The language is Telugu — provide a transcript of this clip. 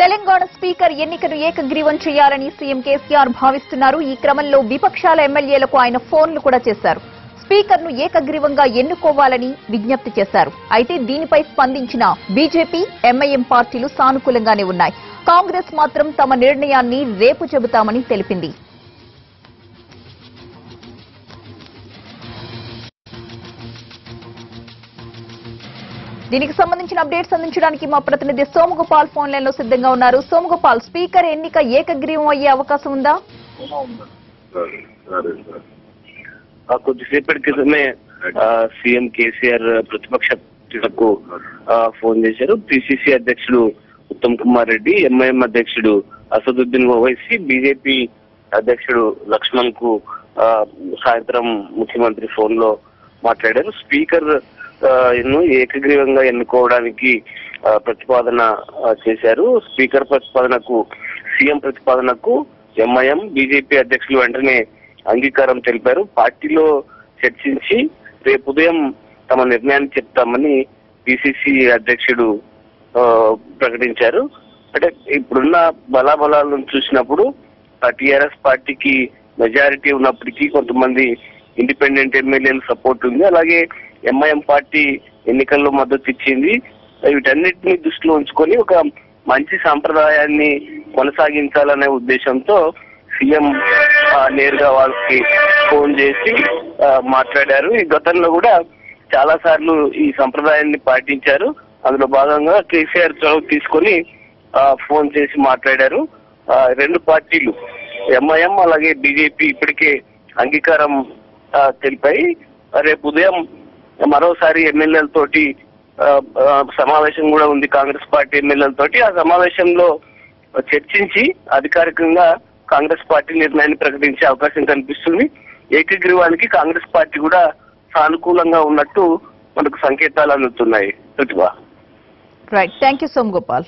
తెలంగాణ స్పీకర్ ఎన్నికను ఏకగ్రీవం చేయాలని సీఎం కేసీఆర్ భావిస్తున్నారు. ఈ క్రమంలో విపక్షాల ఎమ్మెల్యేలకు ఆయన ఫోన్లు కూడా చేశారు. స్పీకర్ను ఏకగ్రీవంగా ఎన్నుకోవాలని విజ్ఞప్తి చేశారు. అయితే దీనిపై స్పందించిన బీజేపీ, ఎంఐఎం పార్టీలు సానుకూలంగానే ఉన్నాయి. కాంగ్రెస్ మాత్రం తమ నిర్ణయాన్ని రేపు చెబుతామని తెలిపింది. దీనికి సంబంధించిన అప్డేట్స్ అందించడానికి మా ప్రతినిధి సోమగోపాల్ ఫోన్ లైన్ లో సిద్ధంగా ఉన్నారు. సోమగోపాల్, స్పీకర్ ఎన్నిక ఏకగ్రీవం అయ్యే అవకాశం ఉందా? కొద్దిసేపటి క్రితమే సీఎం కేసీఆర్ ప్రతిపక్షకు ఫోన్ చేశారు. పిసిసి అధ్యక్షుడు ఉత్తమ్ కుమార్ రెడ్డి, ఎంఐఎం అధ్యక్షుడు అసదుద్దీన్ ఓవైసీ, బీజేపీ అధ్యక్షుడు లక్ష్మణ్ కు సాయంత్రం ముఖ్యమంత్రి ఫోన్ లో మాట్లాడారు. స్పీకర్ ఏకగ్రీవంగా ఎన్నుకోవడానికి ప్రతిపాదన చేశారు. స్పీకర్ ప్రతిపాదనకు, సీఎం ప్రతిపాదనకు ఎంఐఎం, బీజేపీ అధ్యక్షులు వెంటనే అంగీకారం తెలిపారు. పార్టీలో చర్చించి రేపు ఉదయం తమ నిర్ణయాన్ని చెప్తామని పిసిసి అధ్యక్షుడు ప్రకటించారు. అంటే ఇప్పుడున్న బలాబలాలను చూసినప్పుడు టీఆర్ఎస్ పార్టీకి మెజారిటీ ఉన్నప్పటికీ కొంతమంది ఇండిపెండెంట్ ఎమ్మెల్యేలు సపోర్ట్ ఉంది. అలాగే ఎంఐఎం పార్టీ ఎన్నికల్లో మద్దతు ఇచ్చింది. వీటన్నిటిని దృష్టిలో ఉంచుకొని ఒక మంచి సాంప్రదాయాన్ని కొనసాగించాలనే ఉద్దేశంతో సీఎం నేరుగా వాళ్ళకి ఫోన్ చేసి మాట్లాడారు. ఈ గతంలో కూడా చాలా సార్లు ఈ సంప్రదాయాన్ని పాటించారు. అందులో భాగంగా కేసీఆర్ చొరవ తీసుకొని ఫోన్ చేసి మాట్లాడారు. రెండు పార్టీలు ఎంఐఎం అలాగే బీజేపీ ఇప్పటికే అంగీకారం తెలిపాయి. రేపు ఉదయం మరోసారి ఎమ్మెల్యేలతోటి సమావేశం కూడా ఉంది, కాంగ్రెస్ పార్టీ ఎమ్మెల్యేలతోటి. ఆ సమావేశంలో చర్చించి అధికారికంగా కాంగ్రెస్ పార్టీ నిర్ణయాన్ని ప్రకటించే అవకాశం కనిపిస్తుంది. ఏకగ్రీవానికి కాంగ్రెస్ పార్టీ కూడా సానుకూలంగా ఉన్నట్టు మనకు సంకేతాలు అందుతున్నాయి. Pratibha. Right, thank you Somagopal.